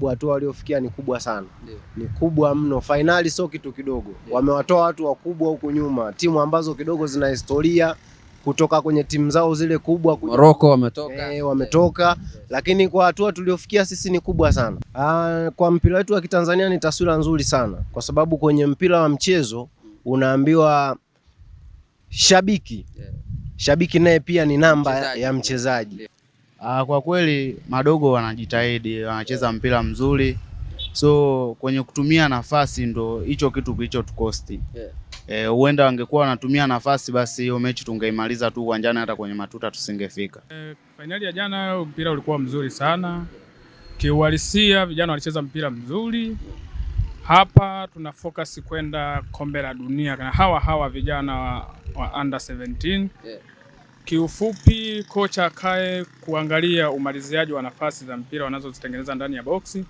sababu hatua waliofikia ni kubwa sana. Ni kubwa mno. Finali sio kitu kidogo. Wamewatoa watu wakubwa huko nyuma, timu ambazo kidogo zina historia kutoka kwenye timu zao zile kubwa. Morocco wametoka. Wametoka. Lakini kwa hatua tuliofikia sisi ni kubwa sana. Kwa mpira wetu wa Kitanzania ni taswira nzuri sana, kwa sababu kwenye mpira wa mchezo unaambiwa shabiki naye pia ni namba ya mchezaji. Kwa kweli madogo wanajitahidi, wanacheza mpira mzuri. So kwenye kutumia nafasi ndo hicho kitu kilichotukosti. Huenda wangekuwa wanatumia nafasi basi hiyo mechi tungeimaliza tu uwanjani, hata kwenye matuta tusingefika. Finali ya jana mpira ulikuwa mzuri sana. Kiuhalisia vijana walicheza mpira mzuri. Hapa tuna focus kwenda kombe la dunia na hawa vijana wa under 17. Kiufupi kocha akae kuangalia umaliziaji wa nafasi za mpira wanazozitengeneza ndani ya boksi.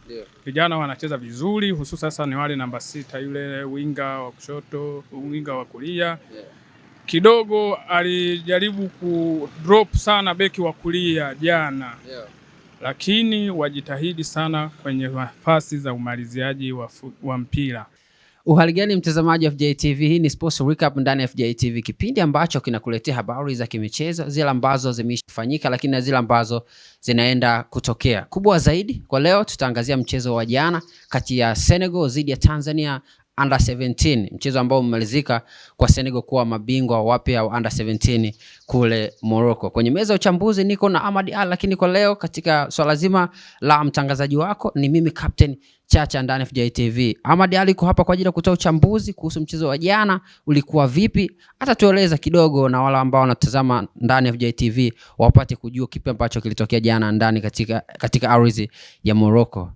Vijana wanacheza vizuri, hususan sasa ni wale namba 6, yule winga wa kushoto, winga wa kulia. Kidogo alijaribu kudrop sana beki wa kulia jana. Lakini wajitahidi sana kwenye nafasi za umaliziaji wa mpira. Uhali gani mtazamaji wa FJ TV? Hii ni Sports Recap ndani ya FJ TV, kipindi ambacho kinakuletea habari za kimichezo, zile ambazo zimeshafanyika lakini na zile ambazo zinaenda kutokea. Kubwa zaidi kwa leo tutaangazia mchezo wa jana kati ya Senegal dhidi ya Tanzania under 17, mchezo ambao umemalizika kwa Senegal kuwa mabingwa wapya wa under 17 kule Morocco. Kwenye meza ya uchambuzi niko na Ahmad Ali, lakini kwa leo katika swala zima la mtangazaji wako ni mimi Captain Chacha ndani FJ TV. Ahmad Ali yuko hapa kwa ajili ya kutoa uchambuzi kuhusu mchezo wa jana ulikuwa vipi, hata tueleza kidogo na wale ambao wanatazama ndani FJ TV wapate kujua kipi ambacho kilitokea jana ndani katika ardhi ya Morocco.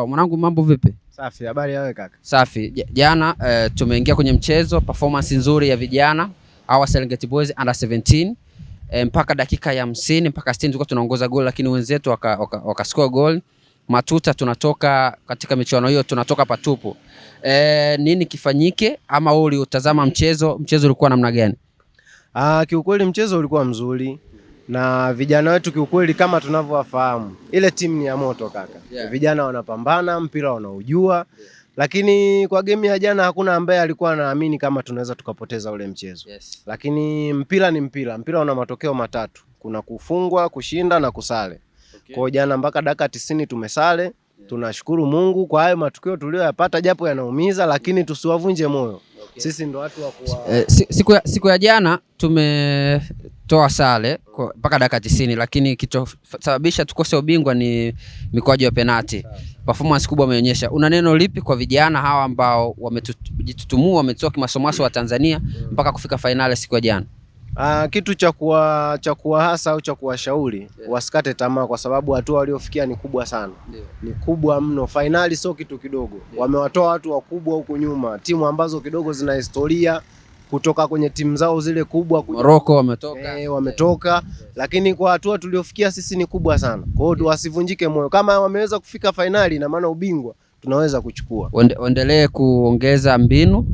Mwanangu, mambo vipi? Safi, habari yawe kaka? Safi. Jana tumeingia kwenye mchezo, performance nzuri ya vijana hawa Serengeti Boys under 17. Mpaka dakika ya 50 mpaka 60 tulikuwa tunaongoza goal, lakini wenzetu wakascore goal. Matuta tunatoka katika michuano hiyo, tunatoka patupu. Nini kifanyike, ama wewe uliutazama mchezo ulikuwa namna gani? Kiukweli mchezo ulikuwa mzuri. Na vijana wetu kiukweli kama tunavyowafahamu, ile timu ni ya moto kaka. Vijana wanapambana, mpira wanaujua. Lakini kwa game ya jana hakuna ambaye alikuwa anaamini kama tunaweza tukapoteza ule mchezo. Lakini mpira ni mpira. Mpira una matokeo matatu. Kuna kufungwa, kushinda na kusale. Kwa jana mpaka dakika 90 tumesale. Tunashukuru Mungu kwa hayo matokeo tuliyoyapata, japo yanaumiza, lakini tusiwavunje moyo. Sisi ndo watu wa kuwa siku ya jana tumetoa sare mpaka dakika 90, lakini kichosababisha tukose ubingwa ni mikwaju ya penalti. Performance kubwa wameonyesha. Una neno lipi kwa vijana hawa ambao wamejitutumua, wametoka kimasomaso wa Tanzania mpaka kufika finali siku ya jana? Kitu cha kuwahasa au cha kuwashauri, wasikate tamaa, kwa sababu hatua waliofikia ni kubwa sana. Ni kubwa mno. Finali sio kitu kidogo. Wamewatoa watu wakubwa huko nyuma, timu ambazo kidogo zina historia kutoka kwenye timu zao zile kubwa. Morocco wametoka. Lakini kwa hatua tuliofikia sisi ni kubwa sana. Kwa hiyo wasivunjike moyo. Kama wameweza kufika finali, na maana ubingwa tunaweza kuchukua. Endelee kuongeza mbinu,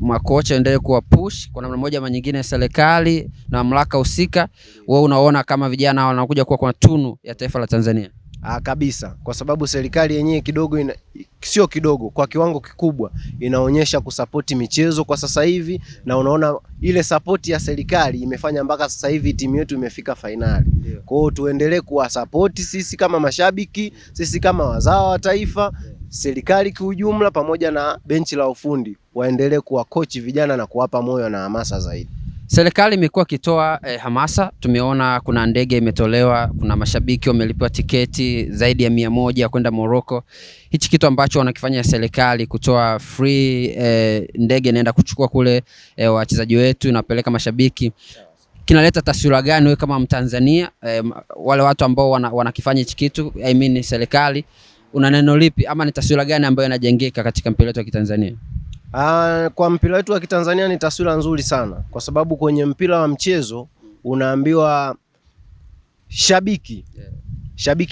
makocha endelee kuwa push kwa namna moja ama nyingine, serikali na mamlaka husika. Wewe unaona kama vijana wanakuja kuwa kwa tunu ya taifa la Tanzania? Kabisa, kwa sababu serikali yenyewe kidogo sio kidogo, kwa kiwango kikubwa inaonyesha kusapoti michezo kwa sasa hivi, na unaona ile support ya serikali imefanya mpaka sasa hivi timu yetu imefika finali. Kwa hiyo tuendelee kuwasapoti sisi kama mashabiki, sisi kama wazao wa taifa, serikali kiujumla pamoja na benchi la ufundi waendelee kuwa coach vijana na kuwapa moyo na hamasa zaidi. Serikali imekuwa kitoa hamasa. Tumeona kuna ndege imetolewa, kuna mashabiki wamelipiwa tiketi zaidi ya 100 kwenda Morocco. Hichi kitu ambacho wanakifanya serikali kutoa free ndege inaenda kuchukua kule wachezaji wetu inapeleka mashabiki, kinaleta taswira gani wewe kama Mtanzania? Wale watu ambao wanakifanya hichi kitu, I mean serikali, una neno lipi ama ni taswira gani ambayo inajengeka katika mpira wetu wa Kitanzania? Kwa mpira wetu wa Kitanzania ni taswira nzuri sana, kwa sababu kwenye mpira wa mchezo unaambiwa shabiki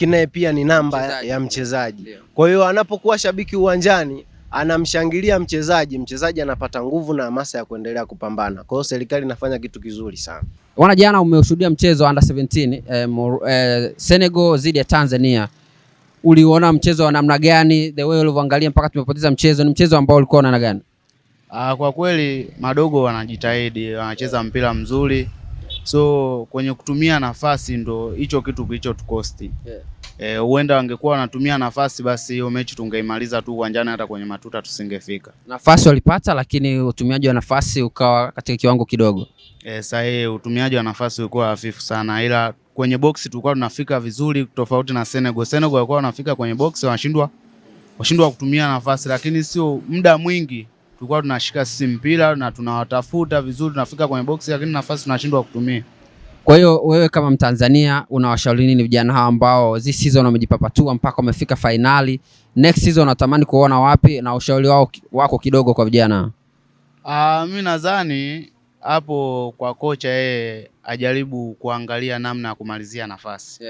naye pia ni namba ya mchezaji. Kwa hiyo anapokuwa shabiki uwanjani anamshangilia mchezaji anapata nguvu na hamasa ya kuendelea kupambana. Kwa hiyo serikali inafanya kitu kizuri sana. Wana jana umeshuhudia mchezo under 17 Senegal dhidi ya Tanzania. Uliona mchezo wa namna gani? The way ulivyoangalia mpaka tumepoteza mchezo, ni mchezo ambao ulikuwa na namna gani? Kwa kweli madogo wanajitahidi, wanacheza mpira mzuri. So kwenye kutumia nafasi ndo hicho kitu kilicho tukosti. Huenda wangekuwa wanatumia nafasi basi hiyo mechi tungeimaliza tu uwanjani, hata kwenye matuta tusingefika. Nafasi walipata lakini utumiaji wa nafasi ukawa katika kiwango kidogo. Sasa utumiaji wa nafasi ulikuwa hafifu sana, ila kwenye box tulikuwa tunafika vizuri tofauti na Senegal. Senegal walikuwa wanafika kwenye box washindwa kutumia nafasi, lakini sio muda mwingi tulikuwa tunashika sisi mpira na tunawatafuta vizuri, tunafika kwenye box lakini nafasi tunashindwa kutumia. Kwa hiyo wewe kama Mtanzania unawashauri nini vijana hao ambao this season wamejipapatua mpaka wamefika finali? Next season unatamani kuona wapi, na ushauri wako kidogo kwa vijana? Mimi nadhani hapo kwa kocha yeye ajaribu kuangalia namna ya kumalizia nafasi.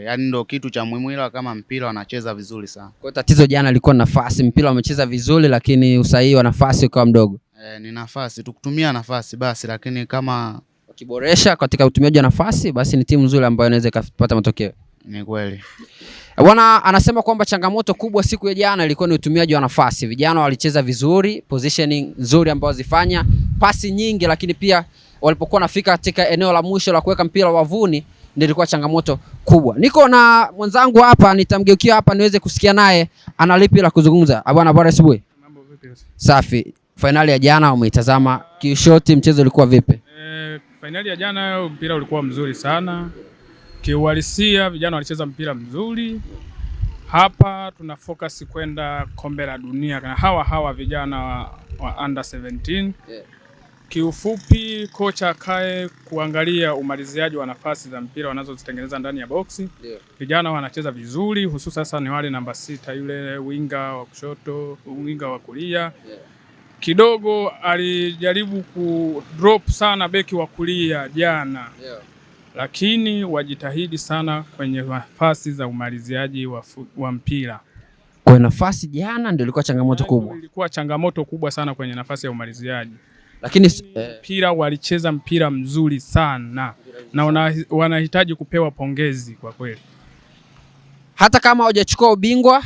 Yaani ndio kitu cha muhimu, ila kama mpira wanacheza vizuri sana. Kwa tatizo jana ilikuwa nafasi, mpira wamecheza vizuri lakini usahihi wa nafasi ukawa mdogo. Ni nafasi, tukutumia nafasi basi, lakini kama wakiboresha katika utumiaji wa nafasi basi ni timu nzuri ambayo inaweza kupata matokeo. Ni kweli. Bwana anasema kwamba changamoto kubwa siku ya jana ilikuwa ni utumiaji wa nafasi. Vijana walicheza vizuri, positioning nzuri ambayo zifanya, pasi nyingi, lakini pia walipokuwa nafika katika eneo la mwisho la kuweka mpira wavuni ndio ilikuwa changamoto kubwa. Niko na mwenzangu hapa, nitamgeukia hapa niweze kusikia naye ana lipi la kuzungumza. Bwana bora asubuhi. Mambo vipi? Safi. Finali ya jana umeitazama kishoti, mchezo ulikuwa vipi? Finali ya jana mpira ulikuwa mzuri sana. Kiuhalisia vijana walicheza mpira mzuri. Hapa tuna focus kwenda kombe la dunia kana hawa vijana wa under 17. Kiufupi kocha akae kuangalia umaliziaji wa nafasi za mpira wanazozitengeneza ndani ya boksi. Vijana wanacheza vizuri, hususa sasa ni wale namba 6, yule winga wa kushoto, winga wa kulia. Kidogo alijaribu kudrop sana beki wa kulia jana. Lakini wajitahidi sana kwenye nafasi za umaliziaji wa mpira. Kwa nafasi jana ndio ilikuwa changamoto kubwa. Ilikuwa changamoto kubwa sana kwenye nafasi ya umaliziaji. Lakini mpira walicheza mpira mzuri sana na wanahitaji kupewa pongezi kwa kweli. Hata kama hawajachukua ubingwa,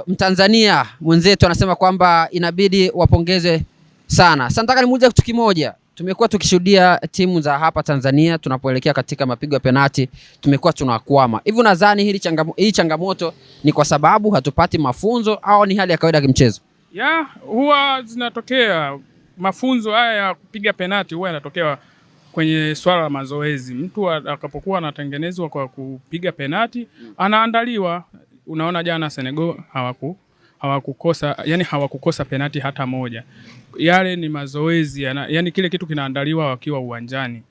Mtanzania mwenzetu anasema kwamba inabidi wapongezwe sana. Sasa nataka nimuulize kitu kimoja. Tumekuwa tukishuhudia timu za hapa Tanzania tunapoelekea katika mapigo ya penalti tumekuwa tunakwama. Hivi nadhani hii changamoto ni kwa sababu hatupati mafunzo au ni hali ya kawaida ya kimchezo? Huwa zinatokea mafunzo haya ya kupiga penalti, huwa yanatokea kwenye swala la mazoezi. Mtu atakapokuwa anatengenezwa kwa kupiga penalti, anaandaliwa. Unaona jana Senegal hawakukosa penalti hata moja. Yale ni mazoezi, yani kile kitu kinaandaliwa wakiwa uwanjani.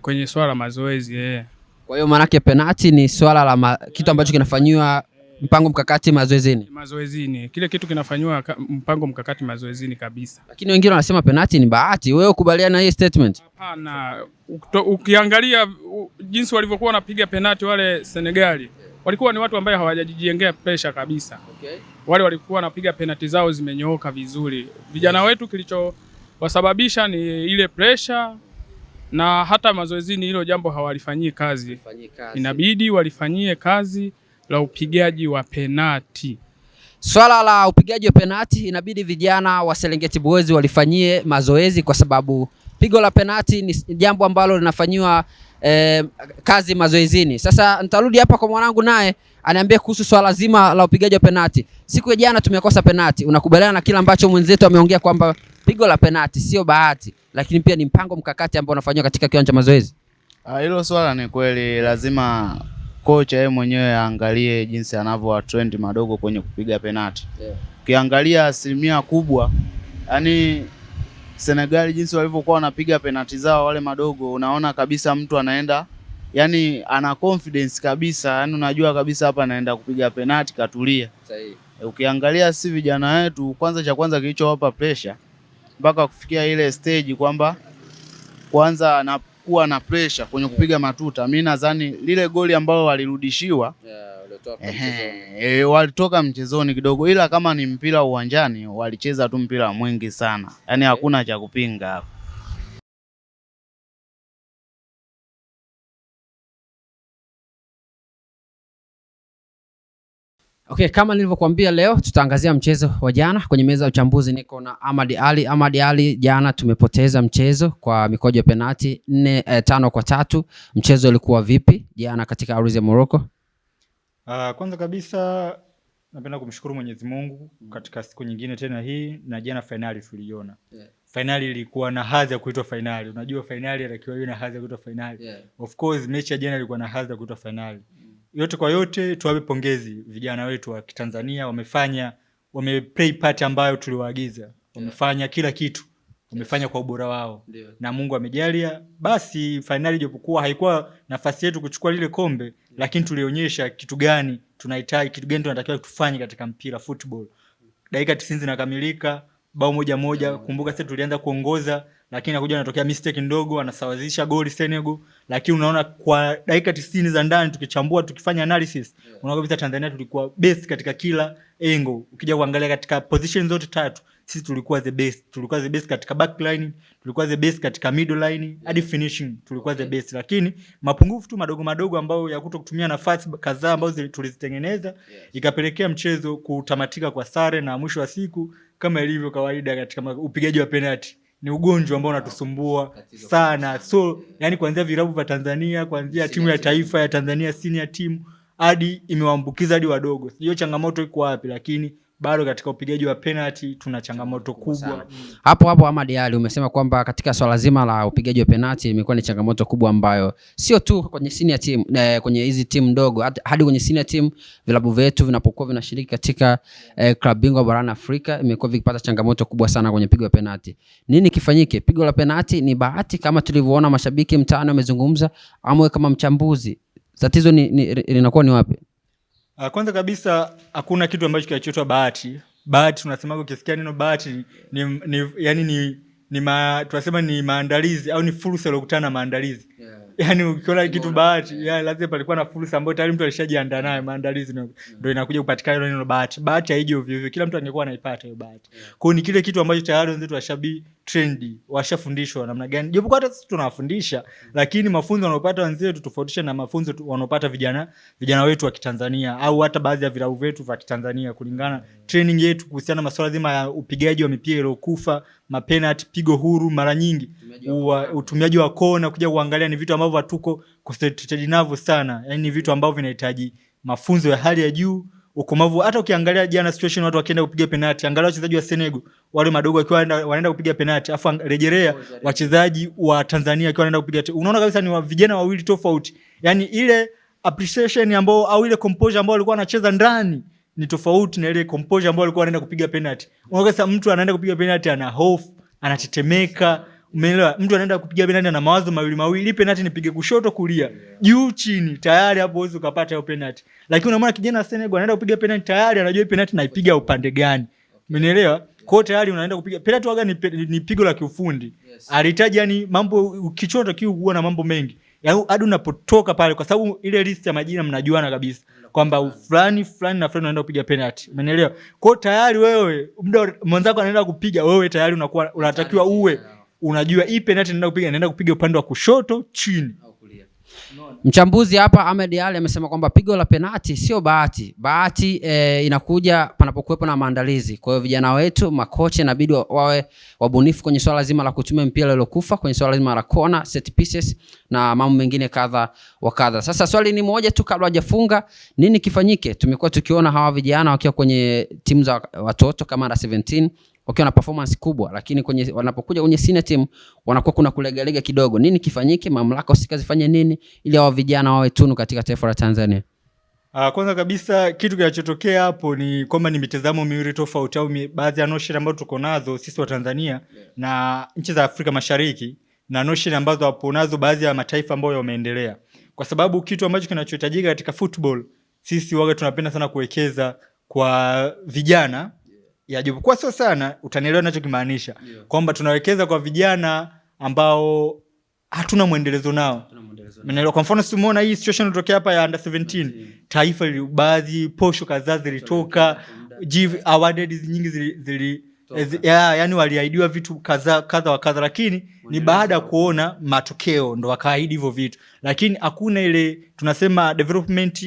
Kwenye swala la mazoezi. Kwa hiyo maana yake penalti ni swala la kitu ambacho kinafanywa mpango mkakati mazoezini. Kile kitu kinafanywa mpango mkakati mazoezini kabisa. Lakini wengine wanasema penalti ni bahati. Wewe ukubaliana na hii statement? Hapana. Ukiangalia jinsi walivyokuwa wanapiga penalti wale Senegali, walikuwa ni watu ambao hawajajijengea pressure kabisa. Wale walikuwa wanapiga penalti zao zimenyooka vizuri. Vijana wetu kilichowasababisha ni ile pressure, na hata mazoezini hilo jambo hawalifanyii kazi. Inabidi walifanyie kazi la upigaji wa penalti. Swala la upigaji wa penalti inabidi vijana wa Serengeti Boys walifanyie mazoezi, kwa sababu pigo la penalti ni jambo ambalo linafanywa kazi mazoezini. Sasa nitarudi hapa kwa mwanangu naye aniambie kuhusu swala zima la upigaji wa penalti. Siku ya jana tumekosa penalti. Unakubaliana na kile ambacho mwenzetu ameongea kwamba pigo la penalti sio bahati, lakini pia ni mpango mkakati ambao unafanywa katika kiwanja mazoezi? Hilo swala ni kweli, lazima kocha yeye mwenyewe aangalie jinsi anavyo trend madogo kwenye kupiga penalti. Ukiangalia asilimia kubwa, yani Senegal jinsi walivyokuwa wanapiga penalti zao wale madogo, unaona kabisa mtu anaenda, yani ana confidence kabisa, yani unajua kabisa hapa anaenda kupiga penalti katulia. Sahihi. Ukiangalia si vijana wetu, cha kwanza kilichowapa pressure mpaka kufikia ile stage kwamba kwanza anakuwa na pressure kwenye kupiga matuta. Mimi nadhani lile goli ambalo walirudishiwa walitoka mchezoni kidogo, ila kama ni mpira uwanjani walicheza tu mpira mwingi sana, yani hakuna cha kupinga hapo. Okay, kama nilivyokuambia leo tutaangazia mchezo wa jana. Kwenye meza ya uchambuzi niko na Ahmad Ali. Ahmad Ali, jana tumepoteza mchezo kwa mikojo ya penalti 5-3. Mchezo ulikuwa vipi jana katika ardhi ya Morocco? Kwanza kabisa napenda kumshukuru Mwenyezi Mungu katika siku nyingine tena hii, na jana finali tuliona. Finali ilikuwa na hadhi ya kuitwa finali. Unajua finali inatakiwa iwe na hadhi ya kuitwa finali. Of course mechi ya jana ilikuwa na hadhi ya kuitwa finali. Yote kwa yote tuwape pongezi vijana wetu wa Kitanzania, wameplay part ambayo tuliwaagiza. Wamefanya kila kitu. Wamefanya kwa ubora wao. Na Mungu amejalia. Basi finali japokuwa haikuwa nafasi yetu kuchukua lile kombe, lakini tulionyesha kitu gani tunahitaji, kitu gani tunatakiwa tufanye katika mpira football. Dakika 90 zinakamilika, bao 1-1. Kumbuka sasa tulianza kuongoza, lakini nakuja natokea mistake ndogo, anasawazisha goli Senegal. Lakini unaona kwa dakika 90 za ndani tukichambua, tukifanya analysis, unaona kabisa Tanzania tulikuwa best katika kila angle. Ukija kuangalia katika position zote tatu, sisi tulikuwa the best. Tulikuwa the best katika backline, tulikuwa the best katika middle line, hadi finishing tulikuwa the best. Lakini mapungufu tu madogo madogo ambayo ya kutokutumia nafasi kadhaa ambazo tulizitengeneza, ikapelekea mchezo kutamatika kwa sare, na mwisho wa siku kama ilivyo kawaida katika upigaji wa penalti, ni ugonjwa ambao unatusumbua sana. So yani kuanzia vilabu vya Tanzania, kuanzia timu ya taifa ya Tanzania senior team hadi imewaambukiza hadi wadogo. Hiyo changamoto iko wapi? Lakini bado katika upigaji wa penalti tuna changamoto kubwa. Hapo Ahmad Ali, umesema kwamba katika swala zima la upigaji wa penalti imekuwa ni changamoto kubwa ambayo sio tu kwenye senior team, kwenye hizi timu ndogo, hadi kwenye senior team vilabu vyetu vinapokuwa vinashiriki katika klabu bingwa barani Afrika imekuwa vikipata changamoto kubwa sana kwenye pigo la penalti. Nini kifanyike? Pigo la penalti ni bahati kama tulivyoona mashabiki mtaani wamezungumza, ama kama mchambuzi tatizo linakuwa ni wapi? Kwanza kabisa hakuna kitu ambacho kinachoitwa bahati. Bahati tunasema ukisikia neno bahati tunasema ni maandalizi au ni fursa iliyokutana na maandalizi. Yani ukiona kitu bahati, lazima palikuwa na fursa ambayo tayari mtu alishajiandaa nayo, maandalizi ndio inakuja kupatikana neno bahati. Bahati haiji ovyo ovyo, kila mtu angekuwa anaipata hiyo bahati. Kwa hiyo ni kile kitu ambacho tayari wenzetu washabi trendy, washafundishwa namna gani. Japo hata sisi tunawafundisha, lakini mafunzo wanayopata wenzetu tofautisha na mafunzo wanayopata vijana wetu wa Kitanzania au hata baadhi ya vilabu vyetu vya Kitanzania, kulingana training yetu kuhusiana na masuala zima ya upigaji wa mipira iliyokufa, mapenalty, pigo huru, mara nyingi utumiaji wa kona, kuja kuangalia ni vitu ambavyo hatuko concentrated navyo sana. Yani ni vitu ambavyo vinahitaji mafunzo ya hali ya juu, ukomavu. Hata ukiangalia jana situation watu wakienda kupiga penalti, angalia wachezaji wa Senegal wale madogo wakiwa wanaenda kupiga penalti, afu rejelea wachezaji wa Tanzania wakiwa wanaenda kupiga, unaona kabisa ni vijana wawili tofauti. Yani ile appreciation ambao au ile composure ambao walikuwa wanacheza ndani ni tofauti na ile composure ambao walikuwa wanaenda kupiga penalti. Unaona kabisa mtu anaenda kupiga penalti ana hofu, anatetemeka. Umeelewa? Mtu anaenda kupiga penalti na mawazo mawili, penalti nipige kushoto kulia, juu chini, tayari hapo uweze ukapata hiyo penalti. Lakini unamwona kijana wa Senegal anaenda kupiga penalti, tayari anajua penalti naipiga upande gani. Umeelewa? Kwa hiyo tayari unaenda kupiga penalti, waga ni pigo la kiufundi. Alihitaji yani mambo kichoto kiu na mambo mengi. Yaani hadi unapotoka pale, kwa sababu ile list ya majina mnajuana kabisa kwamba fulani na fulani anaenda kupiga penalti. Umeelewa? Kwa hiyo tayari wewe muda mwanzako anaenda kupiga, wewe tayari unakuwa unatakiwa uwe unajua hii penalti naenda kupiga upande wa kushoto chini au kulia. Mchambuzi hapa Ahmad Ali amesema kwamba pigo la penalti sio bahati. Bahati inakuja panapokuwepo na maandalizi. Kwa hiyo vijana wetu, makocha inabidi wawe wabunifu kwenye swala zima la kutumia mpira uliokufa, kwenye swala zima la corner, set pieces na mambo mengine kadha wa kadha. Sasa swali ni moja tu kabla hajafunga, nini kifanyike? Tumekuwa tukiona hawa vijana wakiwa kwenye timu za watoto kama under 17 wakiwa na performance kubwa, lakini wanapokuja kwenye senior team wanakuwa kuna kulegalega kidogo. Nini kifanyike? Mamlaka usika zifanye nini ili hao vijana wawe tunu katika taifa la Tanzania? Kwanza kabisa kitu kinachotokea hapo ni kwamba ni mitazamo miwili tofauti au baadhi ya notion ambazo tuko nazo sisi wa Tanzania na nchi za Afrika Mashariki, na notion ambazo hapo nazo baadhi ya mataifa ambayo yameendelea. Kwa sababu kitu ambacho kinachohitajika katika football, sisi waga tunapenda sana kuwekeza kwa vijana. Japokuwa sio sana, utanielewa ninachokimaanisha. Kwamba tunawekeza kwa vijana ambao hatuna muendelezo nao. Umeelewa? Kwa mfano simuona hii situation ilitokea hapa ya under 17. Taifa baadhi posho kadhaa zilitoka, awarded nyingi yani waliahidiwa vitu kadha wa kadha, lakini ni baada ya kuona matokeo ndo wakaahidi hivyo vitu, lakini hakuna ile tunasema development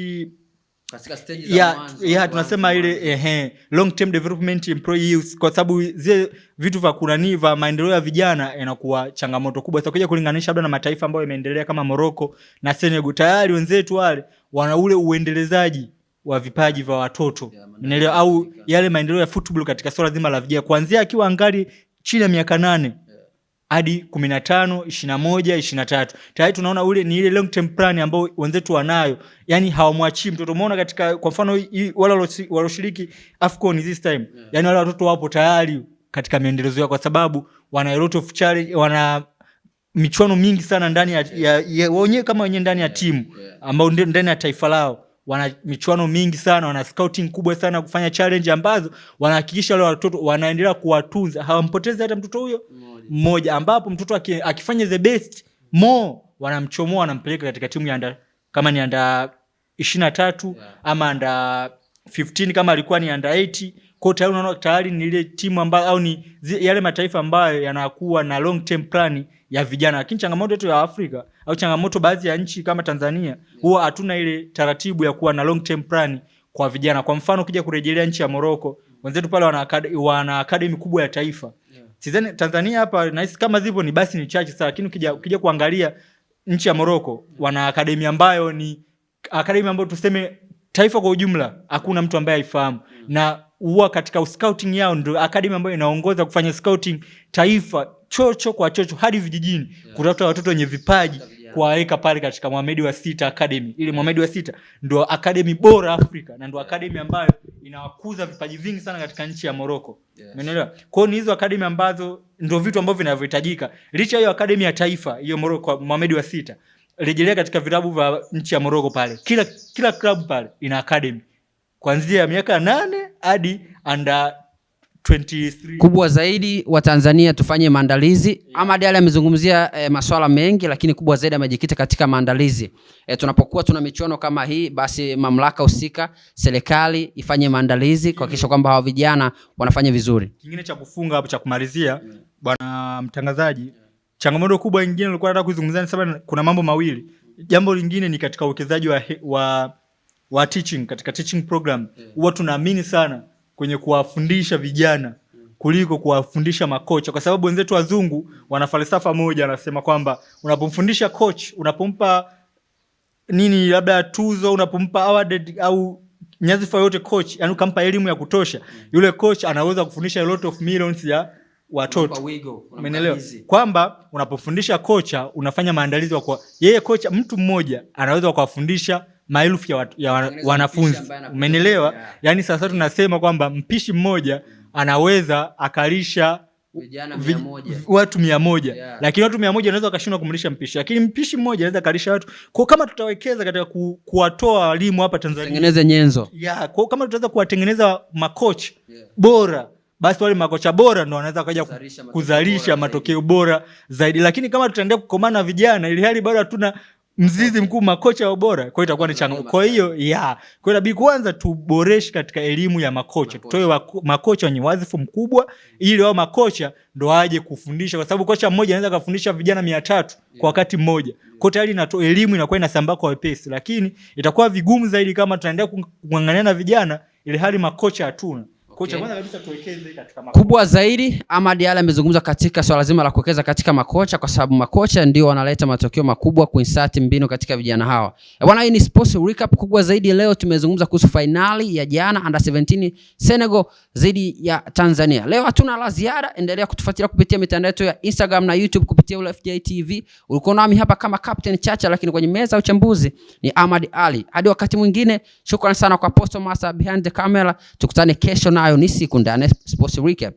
katika stage za mwanzo. Tunasema ile long term development employees, kwa sababu zile vitu vya kunaniva maendeleo ya vijana yanakuwa changamoto kubwa. Sasa kuja kulinganisha labda na mataifa ambayo yameendelea kama Morocco na Senegal, tayari wenzetu wale wana ule uendelezaji wa vipaji vya watoto, unaelewa, au yale maendeleo ya football katika swala zima la vijana kuanzia akiwa angali chini ya miaka 8 hadi 15, 21, 23. Tayari tunaona ule ni ile long term plan ambayo wenzetu wanayo. Yani hawamwachii mtoto. Umeona katika kwa mfano wale walioshiriki AFCON this time. Yani wale watoto wapo tayari katika maendelezo yao, kwa sababu wana a lot of challenge, wana michuano mingi sana ndani ya wenyewe kama wenyewe ndani ya timu ambao ndani ya taifa lao. Wana michuano mingi sana, wana scouting kubwa sana kufanya challenge ambazo wanahakikisha wale watoto wanaendelea kuwatunza, hawampotezi hata mtoto huyo mmoja, ambapo mtoto akifanya the best more wanamchomoa, wanampeleka katika timu ya kama ni under 23 ama under 15 kama alikuwa ni under 80. Kwa tayari unaona tayari ni ile timu ambayo au ni yale mataifa ambayo yanakuwa na long term plan ya vijana. Lakini changamoto yetu ya Afrika au changamoto baadhi ya nchi kama Tanzania huwa hatuna ile taratibu ya kuwa na long term plan kwa vijana. Kwa mfano ukija kurejelea nchi ya Morocco, wenzetu pale wana academy kubwa ya taifa. Sidhani Tanzania hapa nahisi kama zipo ni basi ni chache sana, lakini ukija kuangalia nchi ya Morocco wana academy ambayo ni academy ambayo tuseme taifa kwa ujumla hakuna mtu ambaye haifahamu, na huwa katika scouting yao ndio academy ambayo inaongoza kufanya scouting taifa chocho kwa chocho hadi vijijini, kutafuta watoto wenye vipaji kuwaweka pale katika Mohamed wa Sita Academy. Ile Mohamed wa Sita ndio academy bora Afrika na ndio academy ambayo inawakuza vipaji vingi sana katika nchi ya Morocco. Umeelewa? Kwa hiyo hizo academy ambazo ndio vitu ambavyo vinavyohitajika. Licha hiyo academy ya taifa hiyo Morocco Mohamed wa Sita, rejelea katika vilabu vya nchi ya Morocco pale. Kila club pale ina academy kuanzia miaka 8 hadi under 23. Kubwa zaidi wa Tanzania tufanye maandalizi. Ahmad Ally amezungumzia masuala mengi, lakini kubwa zaidi amejikita katika maandalizi. Tunapokuwa tuna michuano kama hii, basi mamlaka husika, serikali ifanye maandalizi kuhakikisha kwamba hao vijana wanafanya vizuri. Kingine cha kufunga hapo cha kumalizia, bwana mtangazaji, changamoto kubwa nyingine nilikuwa nataka kuzungumzia ni sababu kuna mambo mawili. Jambo lingine ni katika uwekezaji wa teaching, katika teaching program. Huwa tunaamini sana kwenye kuwafundisha vijana kuliko kuwafundisha makocha, kwa sababu wenzetu wazungu wana falsafa moja, anasema kwamba unapomfundisha coach, unapompa nini labda tuzo, unapompa award au nyadhifa yote coach, yani ukampa elimu ya kutosha, yule coach anaweza kufundisha a lot of millions ya watoto. Umeelewa? Kwamba unapofundisha kocha unafanya maandalizi kwa yeye kocha, mtu mmoja anaweza kuwafundisha maelfu ya wanafunzi. Umeelewa? Yani sasa tunasema kwamba mpishi mmoja anaweza akalisha vijana 100. Watu 100. Lakini watu 100 wanaweza wakashindwa kumlisha mpishi. Lakini mpishi mmoja anaweza kalisha watu. Kwa kama tutawekeza katika kuwatoa walimu hapa Tanzania, tengeneze nyenzo. Kwa kama tutaweza kuwatengeneza makocha bora, basi wale makocha bora ndio wanaweza kaja kuzalisha matokeo bora zaidi. Lakini kama tutaendelea kukomana vijana ili hali bado hatuna mzizi mkuu makocha bora, kwa hiyo itakuwa ni changamoto. Kwa hiyo kwa hiyo inabidi kwanza tuboreshe katika elimu ya makocha. Tutoe makocha wenye wazifu mkubwa ili wao makocha ndo waje kufundisha, kwa sababu kocha mmoja anaweza kufundisha vijana 300 kwa wakati mmoja. Kwa tayari inatoa elimu inakuwa inasambaa kwa wepesi, lakini itakuwa vigumu zaidi kama tunaendelea kungangania na vijana ili hali makocha hatuna. Kocha kwanza kabisa tuwekeze katika makocha. Kubwa zaidi Ahmad Ally amezungumza katika swala zima la kuwekeza katika makocha, kwa sababu makocha ndio wanaleta matokeo makubwa kuinsert mbinu katika vijana hawa. Bwana, hii ni Sports Recap. Kubwa zaidi leo tumezungumza kuhusu finali ya jana under 17 Senegal dhidi ya Tanzania. Leo hatuna la ziada, endelea kutufuatilia kupitia mitandao yetu ya Instagram na YouTube kupitia FJ TV. Ulikuwa nami hapa kama Captain Chacha, lakini kwenye meza ya uchambuzi ni Ahmad Ally. Hadi wakati mwingine, shukrani sana kwa Apostle Master behind the camera. Tukutane kesho nayo ni siku ndani Sports Recap.